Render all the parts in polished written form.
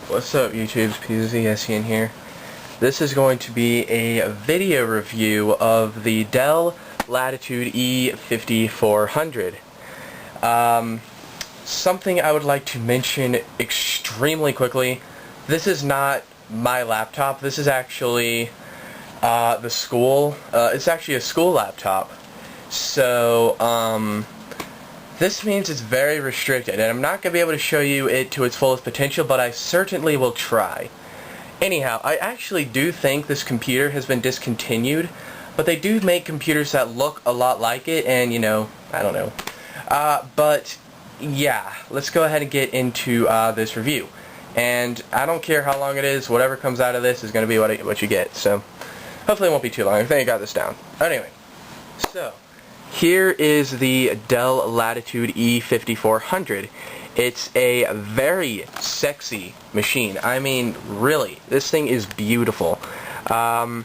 What's up YouTube's Pizzscn here. This is going to be a video review of the Dell Latitude e5400. Something I would like to mention extremely quickly. This is not my laptop. This is actually the school. It's actually a school laptop. So this means it's very restricted, and I'm not going to be able to show you it to its fullest potential, but I certainly will try. Anyhow, I actually do think this computer has been discontinued, but they do make computers that look a lot like it, and you know, I don't know. But yeah, let's go ahead and get into this review. And I don't care how long it is, whatever comes out of this is going to be what you get, so hopefully it won't be too long. I think I got this down. Anyway, so here is the Dell Latitude e5400. It's a very sexy machine. I mean, really, this thing is beautiful. Some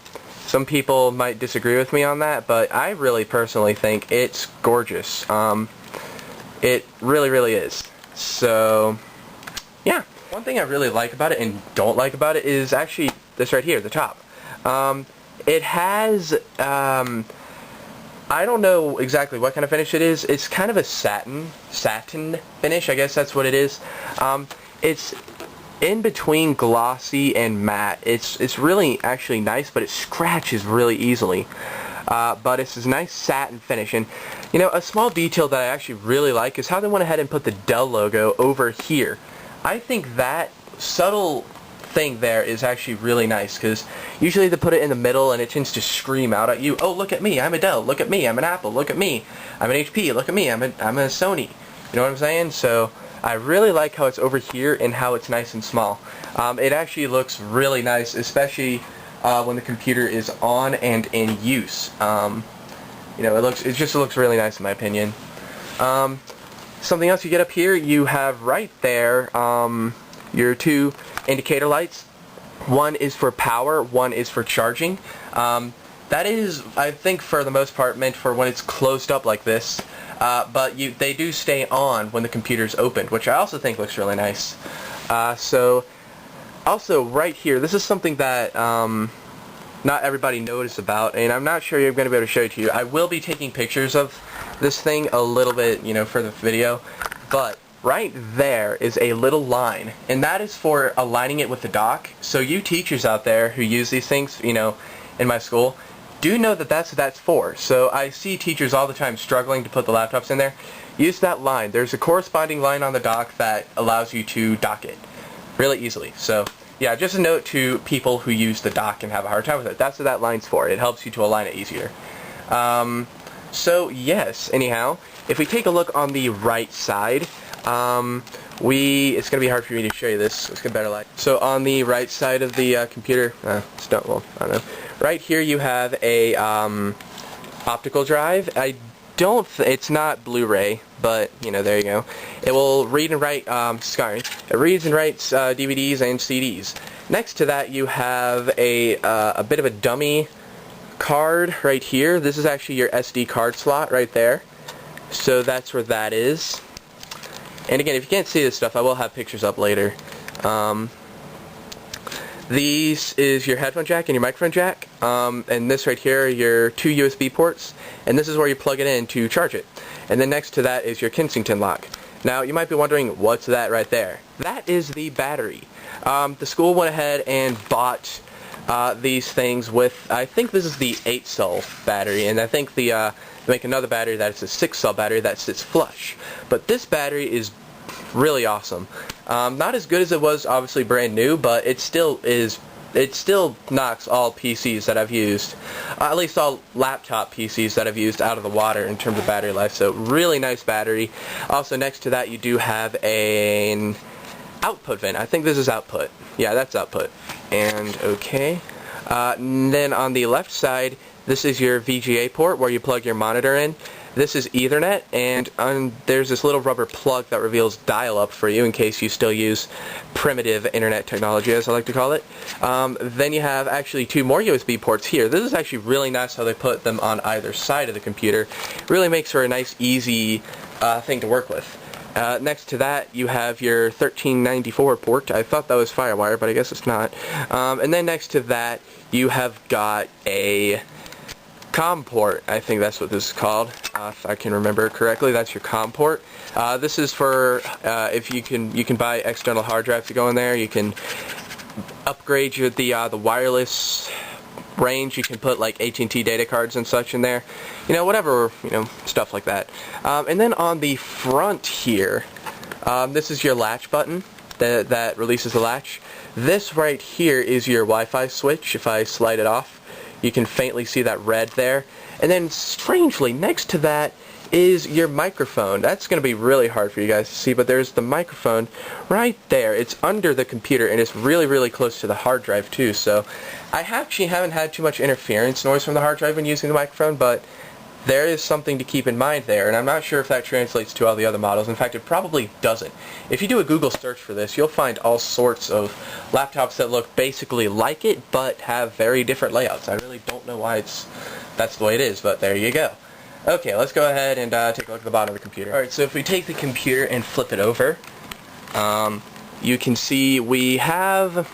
people might disagree with me on that, but I really personally think it's gorgeous. It really, really is. So, yeah. One thing I really like about it and don't like about it is actually this right here, the top. It has, I don't know exactly what kind of finish it is. It's kind of a satin finish, I guess that's what it is. It's in between glossy and matte. It's really actually nice, but it scratches really easily. But it's this nice satin finish. And you know, a small detail that I actually really like is how they went ahead and put the Dell logo over here. I think that subtle thing there is actually really nice, because usually they put it in the middle and it tends to scream out at you, oh, look at me, I'm a Dell, look at me, I'm an Apple, look at me, I'm an HP, look at me, I'm a Sony. You know what I'm saying? So I really like how it's over here and how it's nice and small. It actually looks really nice, especially when the computer is on and in use. You know, it just looks really nice in my opinion. Something else you get up here, you have right there your two indicator lights. One is for power, one is for charging. That is, I think, for the most part meant for when it's closed up like this, but they do stay on when the computer's opened, which I also think looks really nice. So also right here, this is something that not everybody noticed about, and I'm not sure you're going to be able to show it to you. I will be taking pictures of this thing a little bit, you know, for the video, but right there is a little line, and that is for aligning it with the dock. So you teachers out there who use these things, you know, in my school, do know that that's what that's for. So I see teachers all the time struggling to put the laptops in there. Use that line. There's a corresponding line on the dock that allows you to dock it really easily. So yeah, just a note to people who use the dock and have a hard time with it. That's what that line's for. It helps you to align it easier. So yes, anyhow, if we take a look on the right side, it's going to be hard for me to show you this. Let's get better light. So on the right side of the computer, I don't know. Right here you have a optical drive. It's not Blu-ray, but you know, there you go. It will read and write. It reads and writes DVDs and CDs. Next to that, you have a bit of a dummy card right here. This is actually your SD card slot right there. So that's where that is. And again, if you can't see this stuff, I will have pictures up later. These is your headphone jack and your microphone jack. And this right here are your two USB ports. And this is where you plug it in to charge it. And then next to that is your Kensington lock. Now, you might be wondering, what's that right there? That is the battery. The school went ahead and bought these things with, I think this is the 8-cell battery, and I think they make another battery that's a 6-cell battery that sits flush. But this battery is really awesome. Not as good as it was obviously brand new, but it still knocks all PCs that I've used, at least all laptop PCs that I've used, out of the water in terms of battery life. So really nice battery. Also next to that you do have an output vent. I think this is output. Yeah, that's output. And okay. Then on the left side, this is your VGA port where you plug your monitor in. This is Ethernet, and there's this little rubber plug that reveals dial-up for you in case you still use primitive internet technology, as I like to call it. Then you have actually two more USB ports here. This is actually really nice how they put them on either side of the computer. It really makes for a nice, easy thing to work with. Next to that, you have your 1394 port. I thought that was FireWire, but I guess it's not. And then next to that, you have got a Comm Port. I think that's what this is called, if I can remember correctly. That's your Comm Port. This is for if you can buy external hard drive to go in there. You can upgrade the wireless range. You can put like AT&T data cards and such in there, whatever, stuff like that. And then on the front here, this is your latch button that releases the latch. This right here is your Wi-Fi switch. If I slide it off, you can faintly see that red there. And then strangely next to that is your microphone. That's going to be really hard for you guys to see, but there's the microphone right there. It's under the computer, and it's really, really close to the hard drive too. So I actually haven't had too much interference noise from the hard drive when using the microphone, but there is something to keep in mind there, and I'm not sure if that translates to all the other models. In fact, it probably doesn't. If you do a Google search for this, you'll find all sorts of laptops that look basically like it, but have very different layouts. I really don't know why that's the way it is, but there you go. Okay, let's go ahead and take a look at the bottom of the computer. Alright, so if we take the computer and flip it over, you can see we have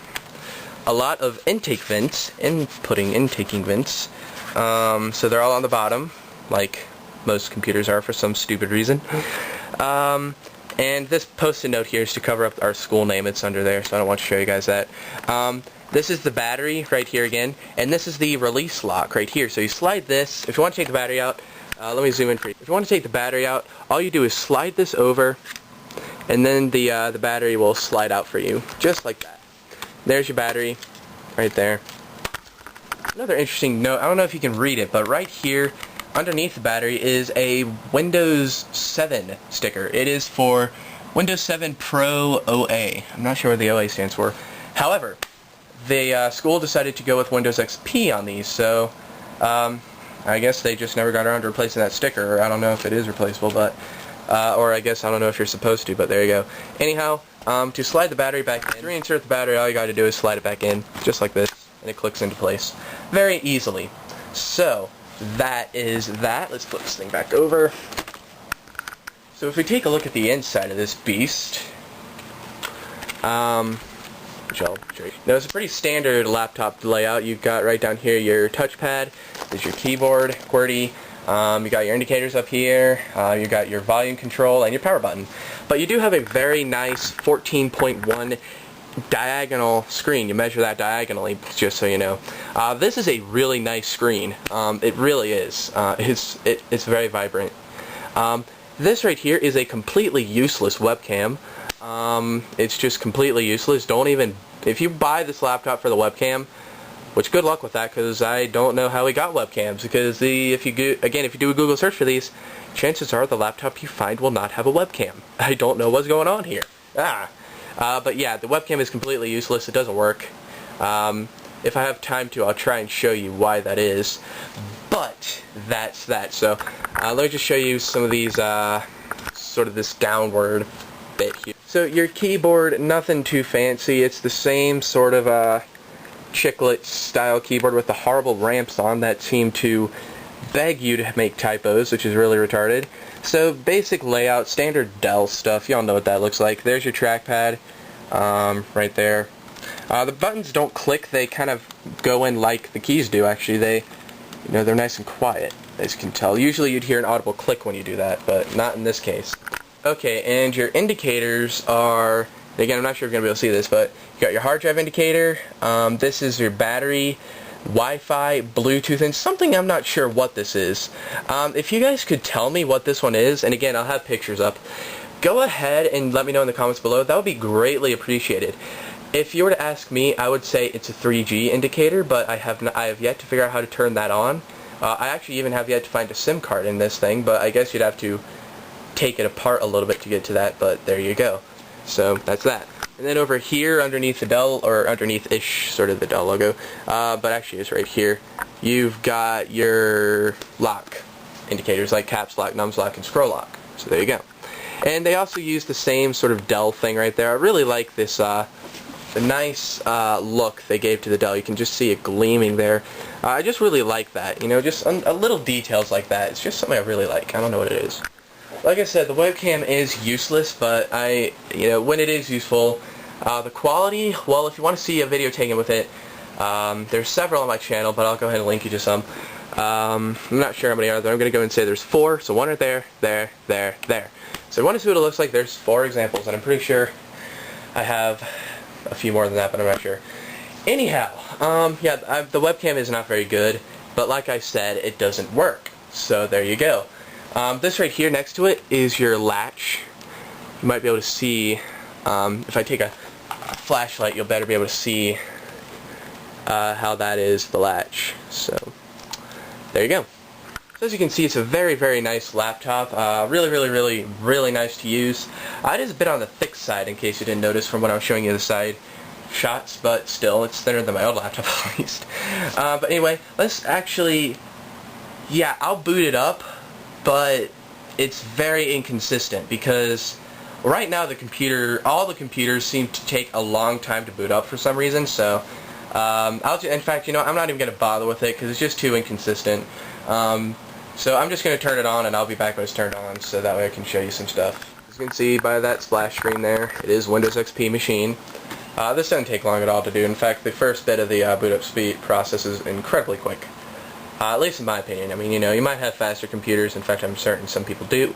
a lot of intake vents, intaking vents. So they're all on the bottom, like most computers are for some stupid reason. And this post-it note here is to cover up our school name. It's under there, so I don't want to show you guys that. This is the battery right here again, and this is the release lock right here. So you slide this. If you want to take the battery out, let me zoom in for you. If you want to take the battery out, all you do is slide this over, and then the battery will slide out for you, just like that. There's your battery, right there. Another interesting note, I don't know if you can read it, but right here, underneath the battery is a Windows 7 sticker. It is for Windows 7 Pro OA. I'm not sure what the OA stands for. However, the school decided to go with Windows XP on these, so I guess they just never got around to replacing that sticker, or I don't know if it is replaceable, but or I guess I don't know if you're supposed to, but there you go. Anyhow, to slide the battery back in, to reinsert the battery, all you gotta do is slide it back in, just like this, and it clicks into place very easily. So, that is that. Let's flip this thing back over. So if we take a look at the inside of this beast, which I'll show you. Now, it's a pretty standard laptop layout. You've got right down here your touchpad, there's your keyboard, QWERTY, you got your indicators up here, you got your volume control, and your power button. But you do have a very nice 14.1 diagonal screen. You measure that diagonally, just so you know. This is a really nice screen. It really is. It's very vibrant. This right here is a completely useless webcam. It's just completely useless. Don't even, if you buy this laptop for the webcam, which good luck with that, because I don't know how we got webcams, because if you do a Google search for these, chances are the laptop you find will not have a webcam. I don't know what's going on here. But yeah, the webcam is completely useless. It doesn't work. If I have time to, I'll try and show you why that is. But that's that. So let me just show you some of these, sort of this downward bit here. So your keyboard, nothing too fancy. It's the same sort of chiclet style keyboard with the horrible ramps on that seem to beg you to make typos, which is really retarded. So basic layout, standard Dell stuff. Y'all know what that looks like. There's your trackpad, right there. The buttons don't click. They kind of go in like the keys do. Actually, they're nice and quiet, as you can tell. Usually you'd hear an audible click when you do that, but not in this case. Okay, and your indicators are, again, I'm not sure if you're going to be able to see this, but you got your hard drive indicator. This is your battery, Wi-Fi, Bluetooth, and something I'm not sure what this is. If you guys could tell me what this one is, and again, I'll have pictures up, go ahead and let me know in the comments below. That would be greatly appreciated. If you were to ask me, I would say it's a 3G indicator, but I have yet to figure out how to turn that on. I actually even have yet to find a SIM card in this thing, but I guess you'd have to take it apart a little bit to get to that, but there you go. So that's that. And then over here, underneath the Dell, or underneath-ish, sort of the Dell logo, but actually it's right here, you've got your lock indicators, like caps lock, nums lock, and scroll lock. So there you go. And they also use the same sort of Dell thing right there. I really like this, the nice look they gave to the Dell. You can just see it gleaming there. I just really like that, just a little details like that. It's just something I really like. I don't know what it is. like I said, the webcam is useless, but when it is useful, the quality, well, if you want to see a video taken with it, there's several on my channel, but I'll go ahead and link you to some. I'm not sure how many are there. I'm going to go and say there's 4, so 1 right there, there. So if you want to see what it looks like, there's 4 examples, and I'm pretty sure I have a few more than that, but I'm not sure. Anyhow, the webcam is not very good, but like I said, it doesn't work. So there you go. This right here next to it is your latch. You might be able to see, if I take a flashlight, you'll better be able to see how that is the latch. So there you go. So as you can see, it's a very, very nice laptop. Really nice to use. It is a bit on the thick side, in case you didn't notice from when I was showing you the side shots, but still, it's thinner than my old laptop at least. But anyway, let's actually, I'll boot it up, but it's very inconsistent because right now all the computers seem to take a long time to boot up for some reason. So in fact, I'm not even going to bother with it because it's just too inconsistent. So I'm just going to turn it on, and I'll be back when it's turned on, so that way I can show you some stuff. As you can see by that splash screen there, it is Windows XP machine. This doesn't take long at all to do. In fact, the first bit of the boot up speed process is incredibly quick. At least in my opinion. I mean, you might have faster computers. In fact, I'm certain some people do.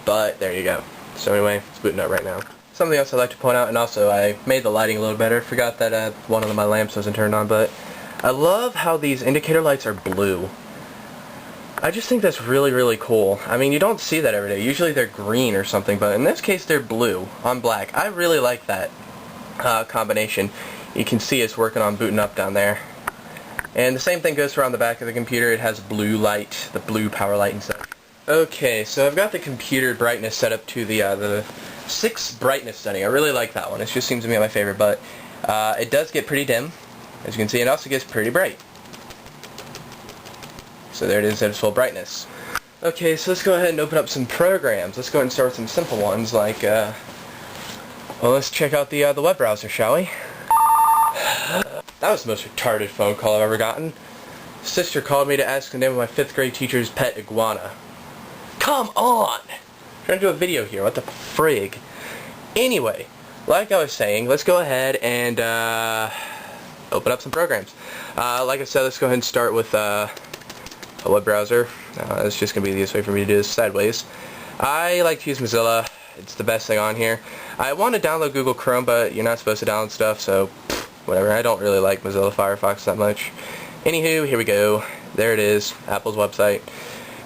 But there you go. So anyway, it's booting up right now. Something else I'd like to point out, and also I made the lighting a little better. Forgot that one of my lamps wasn't turned on, but I love how these indicator lights are blue. I just think that's really cool. I mean, you don't see that every day. Usually they're green or something, but in this case they're blue on black. I really like that combination. You can see it's working on booting up down there. And the same thing goes around the back of the computer. It has blue light, the blue power light and stuff. Okay, so I've got the computer brightness set up to the 6 brightness setting. I really like that one. It just seems to be my favorite, but it does get pretty dim. As you can see, it also gets pretty bright. So there it is at its full brightness. Okay, so let's go ahead and open up some programs. Let's go ahead and start with some simple ones like, well, let's check out the web browser, shall we? That was the most retarded phone call I've ever gotten. Sister called me to ask the name of my 5th grade teacher's pet iguana. Come on! I'm trying to do a video here, what the frig? Anyway, like I was saying, let's go ahead and open up some programs. Like I said, let's go ahead and start with a web browser. It's just going to be the easiest way for me to do this sideways. I like to use Mozilla. It's the best thing on here. I want to download Google Chrome, but you're not supposed to download stuff, so whatever. I don't really like Mozilla Firefox that much. Anywho, here we go. There it is, Apple's website.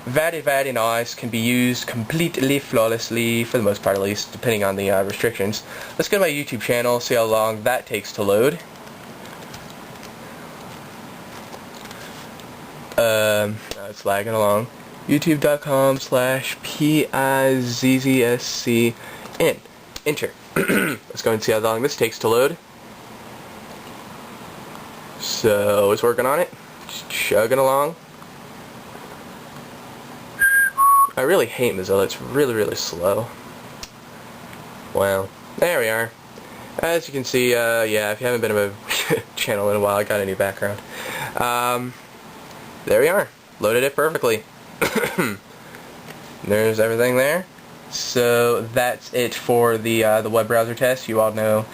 Very nice. Can be used completely flawlessly, for the most part at least, depending on the restrictions. Let's go to my YouTube channel, see how long that takes to load. It's lagging along. youtube.com/PIZZSCN. Enter. Let's go and see how long this takes to load. So it's working on it. Just chugging along. I really hate Mozilla. It's really slow. Wow. There we are. As you can see, yeah, if you haven't been to my channel in a while, I got a new background. There we are. Loaded it perfectly. There's everything there. So that's it for the web browser test. You all know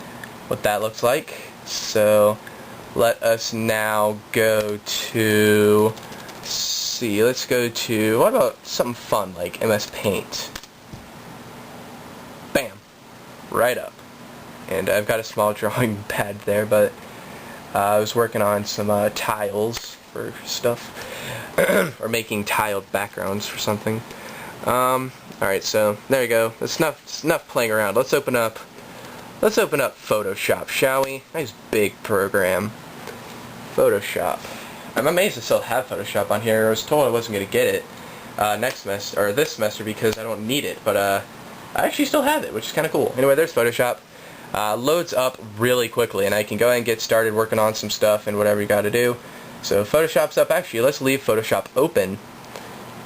what that looks like. So let us now go to, let's go to, what about something fun like MS Paint? Bam. Right up. And I've got a small drawing pad there, but I was working on some tiles for stuff. Or making tiled backgrounds for something. Alright, so there you go. That's enough playing around. Let's open up Photoshop, shall we? Nice big program. Photoshop. I'm amazed I still have Photoshop on here. I was told I wasn't going to get it next semester, or this semester, because I don't need it, but I actually still have it, which is kind of cool. Anyway, there's Photoshop. Loads up really quickly, and I can go ahead and get started working on some stuff and whatever you got to do. So Photoshop's up. Actually, let's leave Photoshop open,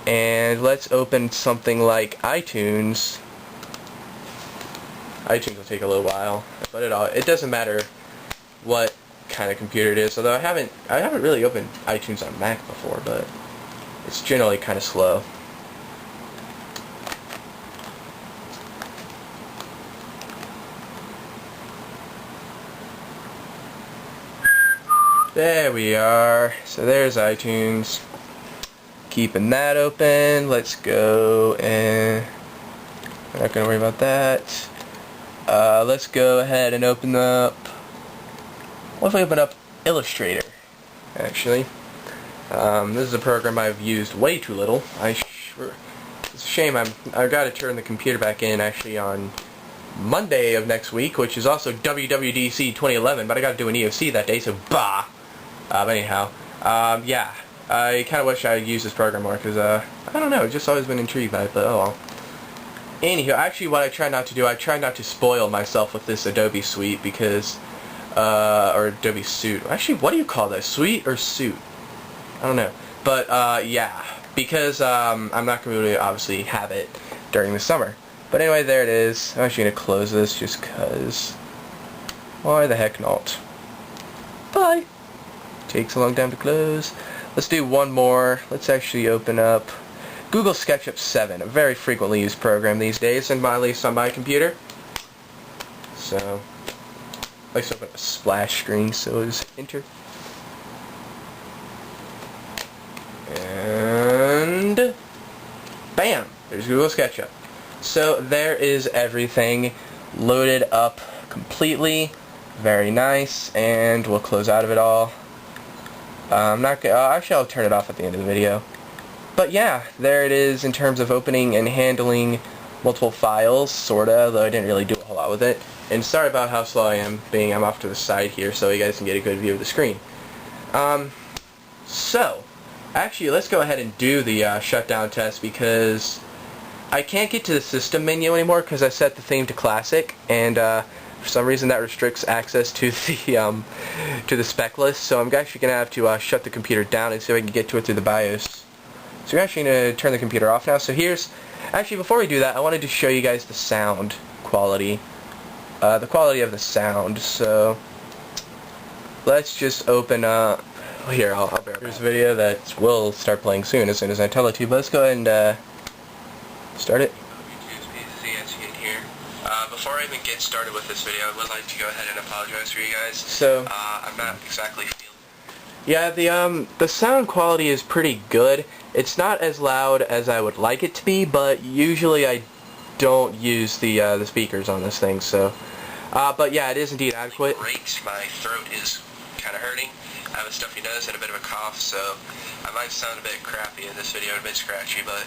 and let's open something like iTunes. iTunes will take a little while, but it doesn't matter what kind of computer it is. Although I haven't really opened iTunes on Mac before, but it's generally kind of slow. There we are. So there's iTunes. Keeping that open. Let's go and we're not gonna worry about that. Let's go ahead and open up. What if we open up Illustrator? Actually, this is a program I've used way too little. It's a shame. I've got to turn the computer back in actually on Monday of next week, which is also WWDC 2011. But I got to do an EOC that day, so bah. But anyhow, yeah. I kind of wish I had used this program more because I don't know. I've just always been intrigued by it. But oh well. Anywho, actually, what I try not to do, I try not to spoil myself with this Adobe suite because, or Adobe suite. Actually, what do you call that? Suite or suit? I don't know. But yeah, because I'm not going to obviously have it during the summer. But anyway, there it is. I'm actually going to close this just because. Why the heck not? Bye. Takes a long time to close. Let's do one more. Let's actually open up Google Sketchup 7, a very frequently used program these days, and at least on my computer. So, let's open up a splash screen, so it's enter. And bam! There's Google Sketchup. So there is everything loaded up completely. Very nice, and we'll close out of it all. I'm not gonna, actually I'll turn it off at the end of the video. But yeah, there it is in terms of opening and handling multiple files, sorta, though I didn't really do a whole lot with it. And sorry about how slow I am, being I'm off to the side here so you guys can get a good view of the screen. So, actually let's go ahead and do the shutdown test because I can't get to the system menu anymore because I set the theme to classic, and for some reason that restricts access to the spec list, so I'm actually going to have to shut the computer down and see if I can get to it through the BIOS. So we're actually going to turn the computer off now. So here's, actually before we do that, I wanted to show you guys the sound quality. The quality of the sound, so let's just open up, here, I'll bear it. Here's a video that will start playing soon as I tell it to you, but let's go ahead and start it. Before I even get started with this video, I would like to go ahead and apologize for you guys. So, I'm not exactly feeling. Yeah, the sound quality is pretty good. It's not as loud as I would like it to be, but usually I don't use the speakers on this thing, so. But yeah, it is indeed adequate. Great, my throat is kind of hurting. I have a stuffy nose and a bit of a cough, so I might sound a bit crappy in this video, a bit scratchy, but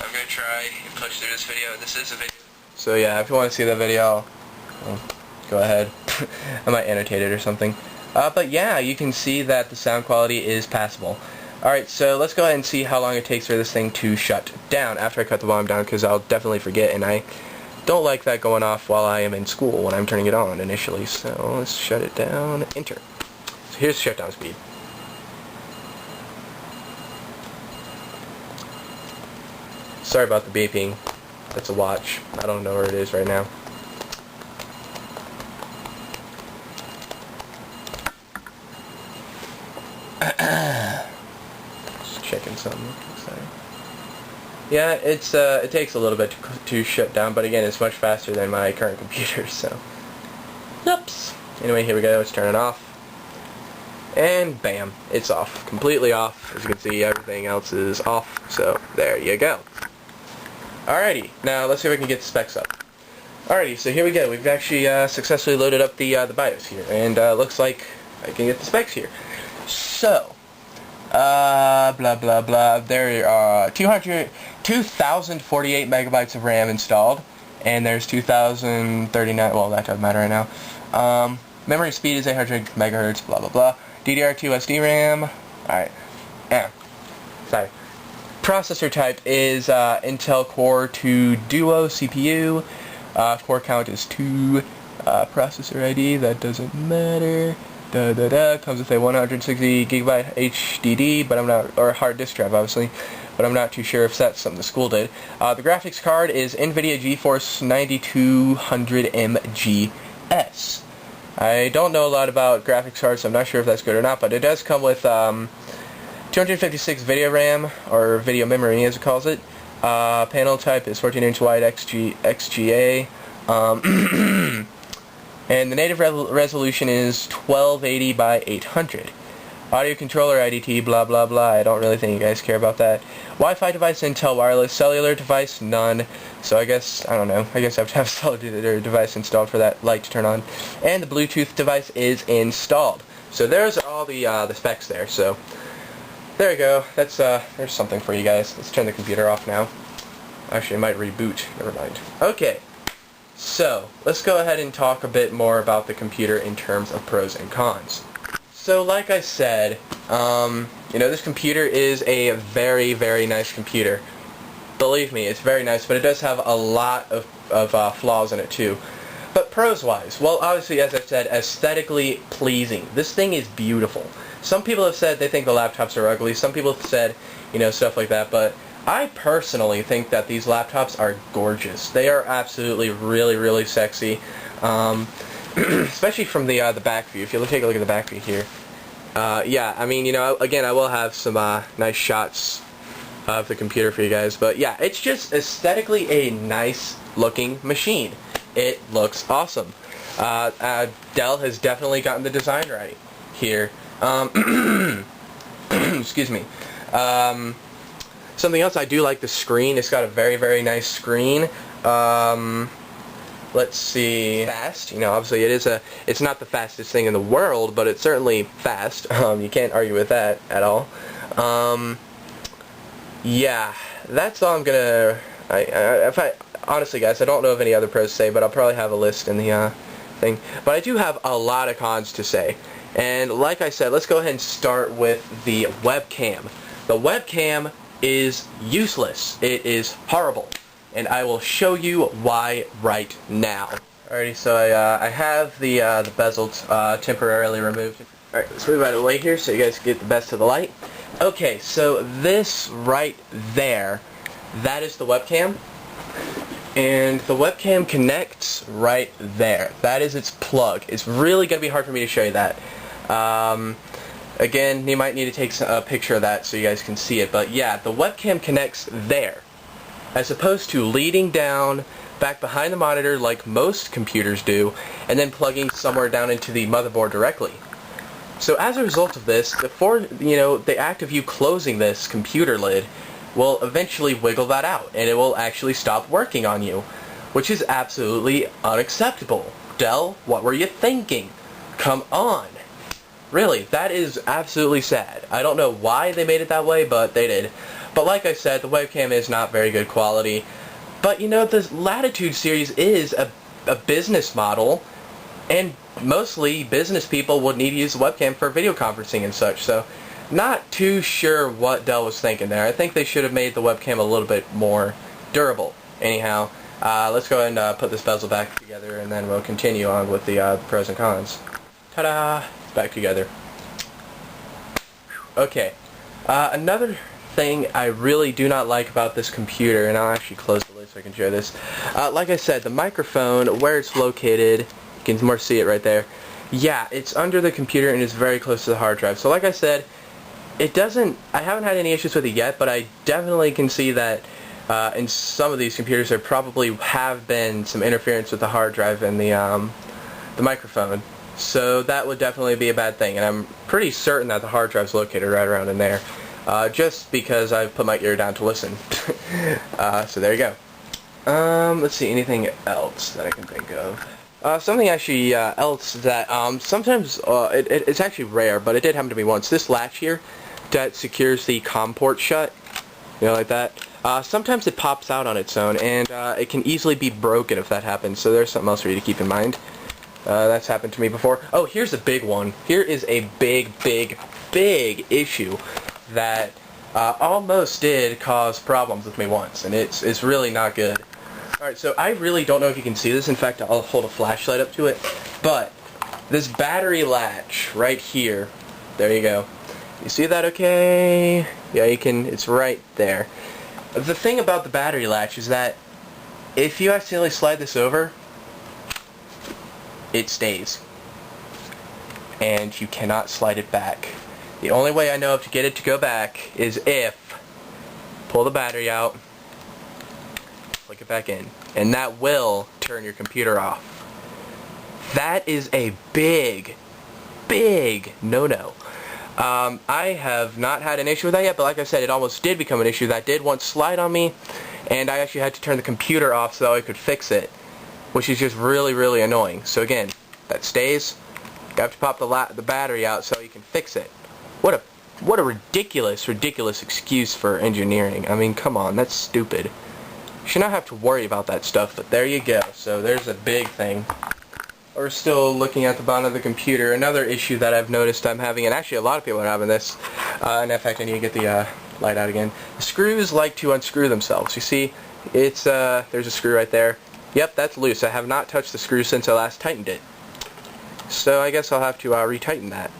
I'm going to try and push through this video, and this is a video. So yeah, if you want to see that video, go ahead. I might annotate it or something. But yeah, you can see that the sound quality is passable. Alright, so let's go ahead and see how long it takes for this thing to shut down after I cut the volume down, because I'll definitely forget, and I don't like that going off while I am in school when I'm turning it on initially. So let's shut it down, enter. So here's shutdown speed. Sorry about the beeping. That's a watch. I don't know where it is right now. Just checking something. Sorry. Yeah, it takes a little bit to shut down, but again, it's much faster than my current computer, so. Oops. Anyway, here we go. Let's turn it off. And bam, it's off. Completely off. As you can see, everything else is off. So, there you go. Alrighty, now let's see if we can get the specs up. Alrighty, so here we go. We've actually successfully loaded up the BIOS here, and looks like I can get the specs here. So, blah blah blah. There are 2,048 megabytes of RAM installed, and there's 2,039. Well, that doesn't matter right now. Memory speed is 800 megahertz. Blah blah blah. DDR2 SD RAM. Alright. Yeah. Sorry. Processor type is Intel Core 2 Duo CPU. Core count is 2. Processor ID, that doesn't matter. Comes with a 160 gigabyte HDD, but I'm not, or hard disk drive obviously, but I'm not too sure if that's something the school did. The graphics card is NVIDIA GeForce 9200 MGS. I don't know a lot about graphics cards, so I'm not sure if that's good or not, but it does come with 256 video RAM, or video memory as it calls it. Panel type is 14-inch wide XGA. And the native resolution is 1280 by 800. Audio controller IDT, blah blah blah. I don't really think you guys care about that. Wi-Fi device, Intel wireless. Cellular device, none. So I guess, I don't know, I guess I have to have a cellular device installed for that light to turn on. And the Bluetooth device is installed. So there's all the specs there. So there you go. That's there's something for you guys. Let's turn the computer off now. Actually, it might reboot. Never mind. Okay. So let's go ahead and talk a bit more about the computer in terms of pros and cons. So like I said, you know, this computer is a very, very nice computer. Believe me, it's very nice, but it does have a lot of flaws in it too. But pros-wise, well, obviously, as I said, aesthetically pleasing. This thing is beautiful. Some people have said they think the laptops are ugly. Some people have said, you know, stuff like that. But I personally think that these laptops are gorgeous. They are absolutely really, really sexy. Especially from the back view. If you take a look at the back view here, yeah, I mean, you know, again, I will have some nice shots of the computer for you guys, but yeah, it's just aesthetically a nice looking machine. It looks awesome. Dell has definitely gotten the design right here. Excuse me. Something else, I do like the screen. It's got a very, very nice screen. Let's see, fast, you know, obviously it's not the fastest thing in the world, but it's certainly fast. You can't argue with that at all. Yeah, that's all I'm gonna, honestly guys, I don't know of any other pros to say, but I'll probably have a list in the thing. But I do have a lot of cons to say. And like I said, let's go ahead and start with the webcam. The webcam is useless. It is horrible. And I will show you why right now. Alrighty, so I have the bezel temporarily removed. Alright, let's move out of the way here so you guys can get the best of the light. Okay, so this right there, that is the webcam. And the webcam connects right there. That is its plug. It's really going to be hard for me to show you that. Again, you might need to take a picture of that so you guys can see it. But yeah, the webcam connects there, as opposed to leading down back behind the monitor like most computers do, and then plugging somewhere down into the motherboard directly. So as a result of this, the act of you closing this computer lid will eventually wiggle that out, and it will actually stop working on you, which is absolutely unacceptable. Dell, what were you thinking? Come on. Really, that is absolutely sad. I don't know why they made it that way, but they did. But like I said, the webcam is not very good quality. But you know, the Latitude series is a business model, and mostly business people would need to use the webcam for video conferencing and such, so not too sure what Dell was thinking there. I think they should have made the webcam a little bit more durable. Anyhow, let's go ahead and put this bezel back together, and then we'll continue on with the pros and cons. Ta-da! Back together. Okay, another thing I really do not like about this computer, and I'll actually close the lid so I can show this. Like I said, the microphone, where it's located, you can more see it right there. Yeah, it's under the computer and it's very close to the hard drive. So like I said, I haven't had any issues with it yet, but I definitely can see that in some of these computers there probably have been some interference with the hard drive and the microphone. So that would definitely be a bad thing, and I'm pretty certain that the hard drive's located right around in there, just because I've put my ear down to listen. So there you go. Let's see, anything else that I can think of? Something actually else that sometimes it's actually rare, but it did happen to me once. This latch here that secures the Comm Port shut, you know, like that. Sometimes it pops out on its own, and it can easily be broken if that happens. So there's something else for you to keep in mind. That's happened to me before. Oh, here's a big one. Here is a big issue that almost did cause problems with me once, and it's really not good. Alright, so I really don't know if you can see this. In fact, I'll hold a flashlight up to it. But this battery latch right here, there you go. You see that okay? Yeah, you can, it's right there. The thing about the battery latch is that if you accidentally slide this over, it stays. And you cannot slide it back. The only way I know of to get it to go back is if pull the battery out, plug it back in, and that will turn your computer off. That is a big no-no. I have not had an issue with that yet, but like I said, it almost did become an issue. That did once slide on me, and I actually had to turn the computer off so that I could fix it, which is just really, really annoying. So again, that stays. You have to pop the battery out so you can fix it. What a ridiculous excuse for engineering. I mean, come on, that's stupid. You should not have to worry about that stuff, but there you go. So there's a big thing. We're still looking at the bottom of the computer. Another issue that I've noticed I'm having, and actually a lot of people are having this, and in fact I need to get the light out again. The screws like to unscrew themselves. You see, it's there's a screw right there. Yep, that's loose. I have not touched the screw since I last tightened it. So I guess I'll have to retighten that.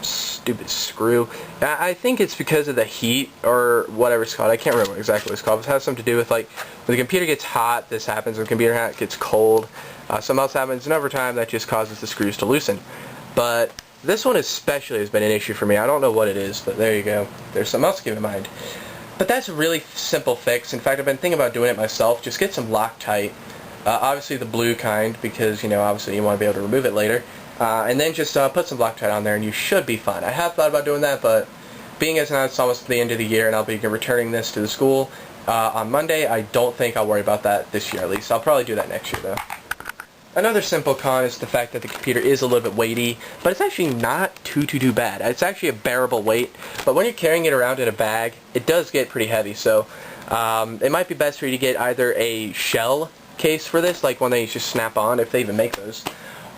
Stupid screw. I think it's because of the heat or whatever it's called. I can't remember exactly what it's called. It has something to do with, like, when the computer gets hot, this happens. When the computer gets cold, something else happens, and over time that just causes the screws to loosen. But this one especially has been an issue for me. I don't know what it is, but there you go. There's something else to keep in mind. But that's a really simple fix. In fact, I've been thinking about doing it myself. Just get some Loctite. Obviously the blue kind, because, you know, obviously you want to be able to remove it later. And then just put some Loctite on there and you should be fine. I have thought about doing that, but being as now it's almost the end of the year and I'll be returning this to the school on Monday, I don't think I'll worry about that this year at least. I'll probably do that next year though. Another simple con is the fact that the computer is a little bit weighty, but it's actually not too bad. It's actually a bearable weight, but when you're carrying it around in a bag, it does get pretty heavy, so it might be best for you to get either a shell case for this, like one that you just snap on, if they even make those,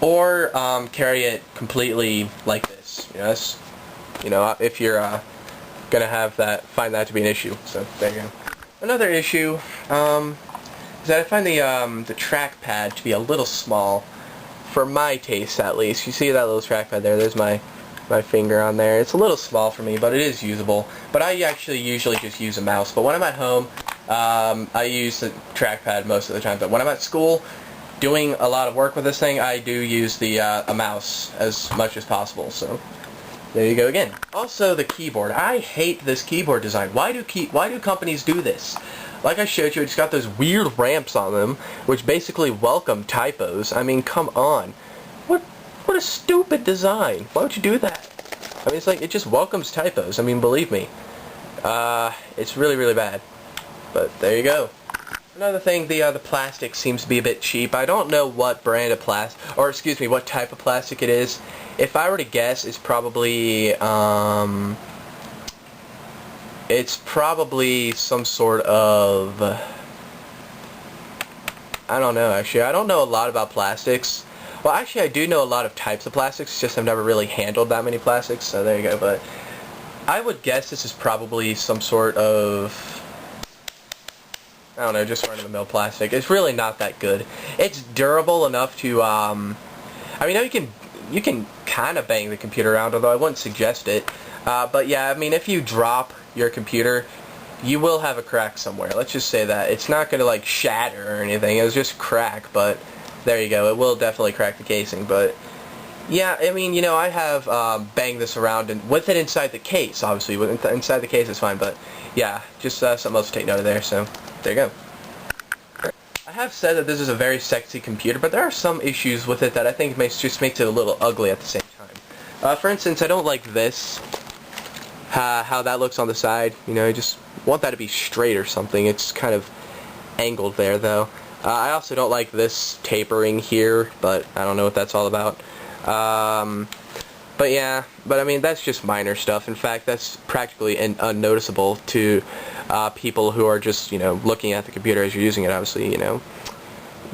or carry it completely like this. You know, if you're gonna have that, find that to be an issue. So there you go. Another issue is that I find the trackpad to be a little small, for my taste at least. You see that little trackpad there? There's my finger on there. It's a little small for me, but it is usable. But I actually usually just use a mouse. But when I'm at home, I use the trackpad most of the time. But when I'm at school, doing a lot of work with this thing, I do use a mouse as much as possible. So there you go again. Also the keyboard. I hate this keyboard design. Why do companies do this? Like I showed you, it's got those weird ramps on them, which basically welcome typos. I mean, come on. What a stupid design. Why would you do that? I mean, it's like, it just welcomes typos. I mean, believe me. It's really bad. But there you go. Another thing, the plastic seems to be a bit cheap. I don't know what brand of plastic, or excuse me, what type of plastic it is. If I were to guess, it's probably some sort of, I don't know actually. I don't know a lot about plastics. Well, actually I do know a lot of types of plastics, it's just I've never really handled that many plastics, so there you go. But I would guess this is probably some sort of, I don't know, just run-of-the-mill plastic. It's really not that good. It's durable enough to, I mean, you can kind of bang the computer around, although I wouldn't suggest it. But yeah, I mean, if you drop your computer, you will have a crack somewhere. Let's just say that. It's not going to, like, shatter or anything. It'll just crack, but there you go. It will definitely crack the casing, but yeah, I mean, you know, I have banged this around, and with it inside the case, obviously. Inside the case is fine, but yeah, just something else to take note of there, so there you go. I have said that this is a very sexy computer, but there are some issues with it that I think just makes it a little ugly at the same time. For instance, I don't like this, how that looks on the side. You know, I just want that to be straight or something. It's kind of angled there, though. I also don't like this tapering here, but I don't know what that's all about. But yeah, I mean, that's just minor stuff. In fact, that's practically unnoticeable to people who are just, you know, looking at the computer as you're using it. Obviously, you know,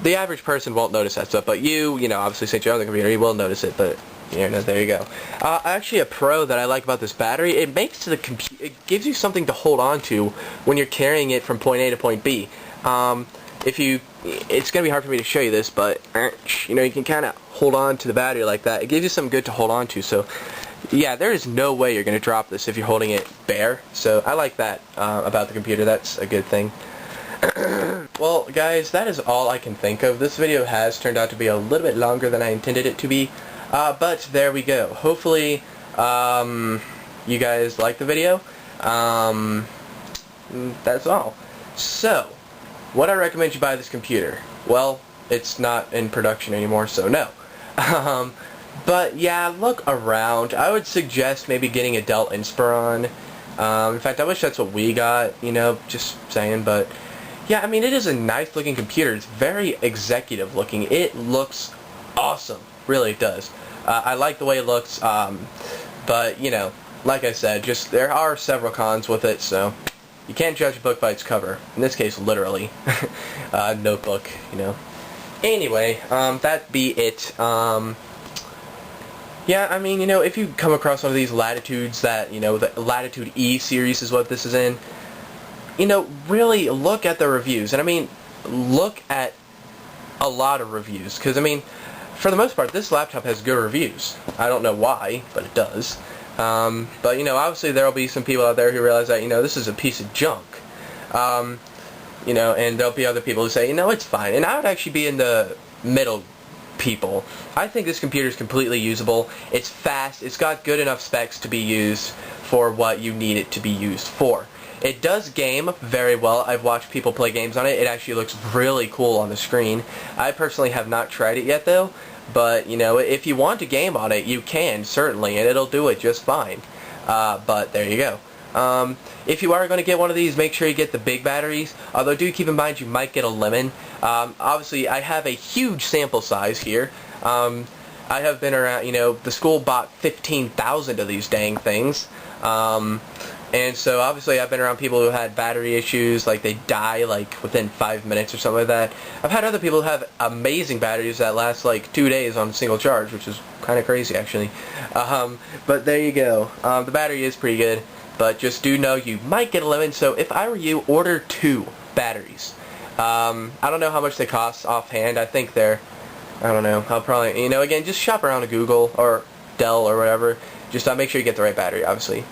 the average person won't notice that stuff, but you know, obviously since you're on the computer, you will notice it. But you know, there you go. Actually, a pro that I like about this battery, it gives you something to hold on to when you're carrying it from point A to point B. It's going to be hard for me to show you this, but you know, you can kind of hold on to the battery like that. It gives you something good to hold on to. So yeah, there is no way you're going to drop this if you're holding it bare. So I like that about the computer. That's a good thing. Well, guys, that is all I can think of. This video has turned out to be a little bit longer than I intended it to be, but there we go. Hopefully you guys like the video. That's all. So would I recommend you buy this computer? Well, it's not in production anymore, so no. But yeah, look around. I would suggest maybe getting a Dell Inspiron. In fact, I wish that's what we got, you know, just saying, but yeah, I mean, it is a nice looking computer. It's very executive looking. It looks awesome. Really, it does. I like the way it looks, but, you know, like I said, just there are several cons with it, so you can't judge a book by its cover. In this case, literally. Notebook, you know. Anyway, that be it. Yeah, I mean, you know, if you come across one of these Latitudes that, you know, the Latitude E series is what this is in, you know, really look at the reviews. And I mean, look at a lot of reviews. Because, I mean, for the most part, this laptop has good reviews. I don't know why, but it does. But, you know, obviously there will be some people out there who realize that, you know, this is a piece of junk. You know, and there'll be other people who say, you know, it's fine. And I would actually be in the middle people. I think this computer is completely usable. It's fast. It's got good enough specs to be used for what you need it to be used for. It does game very well. I've watched people play games on it. It actually looks really cool on the screen. I personally have not tried it yet though, but you know, if you want to game on it, you can certainly, and it'll do it just fine. But there you go. If you are going to get one of these, make sure you get the big batteries. Although do keep in mind you might get a lemon. Obviously, I have a huge sample size here. I have been around, you know, the school bought 15,000 of these dang things. And so obviously I've been around people who had battery issues, like they die like within 5 minutes or something like that. I've had other people who have amazing batteries that last like 2 days on a single charge, which is kind of crazy actually. But there you go. The battery is pretty good. But just do know you might get a lemon, so if I were you, order 2 batteries. I don't know how much they cost offhand. I think they're, I don't know, I'll probably, you know, again, just shop around to Google or Dell or whatever. Just make sure you get the right battery, obviously.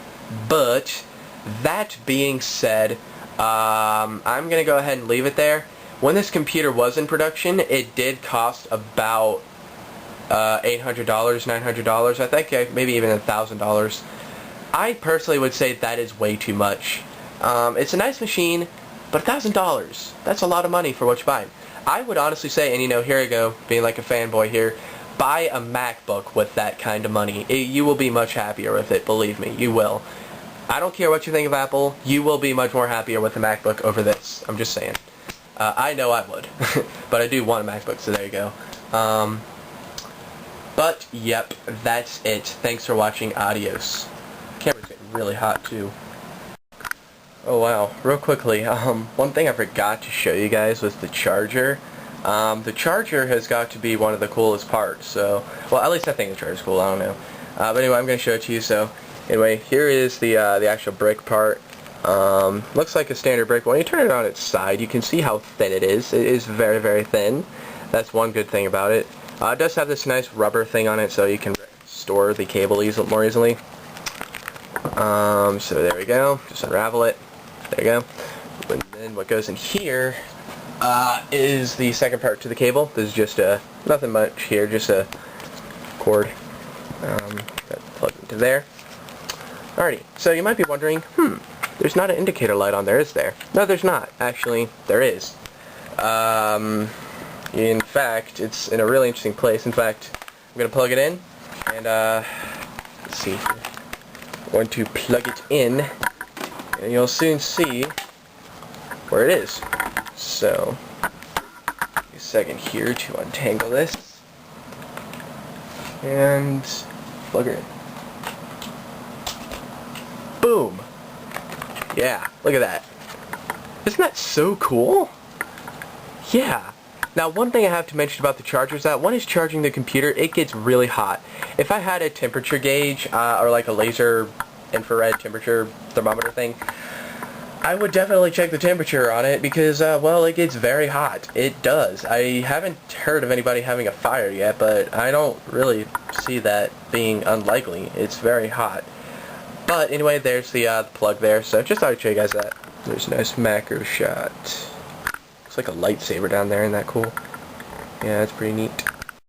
But, that being said, I'm going to go ahead and leave it there. When this computer was in production, it did cost about $800, $900, I think maybe even $1,000. I personally would say that is way too much. It's a nice machine, but $1,000, that's a lot of money for what you're buying. I would honestly say, and you know, here I go, being like a fanboy here, buy a MacBook with that kind of money. You will be much happier with it, believe me, you will. I don't care what you think of Apple, you will be much more happier with a MacBook over this. I'm just saying. I know I would, but I do want a MacBook, so there you go. But, yep, that's it. Thanks for watching. Adios. Camera's getting really hot too. Oh wow, real quickly, one thing I forgot to show you guys was the charger. The charger has got to be one of the coolest parts, so, well, at least I think the charger's cool, I don't know. But anyway, I'm going to show it to you, so, anyway, here is the actual brick part. Looks like a standard brick, but when you turn it on its side, you can see how thin it is. It is very, very thin. That's one good thing about it. It does have this nice rubber thing on it, so you can store the cable more easily. So there we go, just unravel it, there you go. And then what goes in here is the second part to the cable. This is just nothing much here, just a cord that plugs into there. Alrighty, so you might be wondering, there's not an indicator light on there, is there? No, there's not. Actually, there is. In fact, it's in a really interesting place. In fact, I'm going to plug it in, and let's see here. I'm going to plug it in, and you'll soon see where it is. So, a second here to untangle this, and plug it in. Boom! Yeah, look at that. Isn't that so cool? Yeah. Now, one thing I have to mention about the charger is that when it's charging the computer, it gets really hot. If I had a temperature gauge, or like a laser infrared temperature thermometer thing, I would definitely check the temperature on it because, well, it gets very hot. It does. I haven't heard of anybody having a fire yet, but I don't really see that being unlikely. It's very hot. But anyway, there's the plug there, so just thought I'd show you guys that. There's a nice macro shot. Looks like a lightsaber down there, isn't that cool? Yeah, that's pretty neat.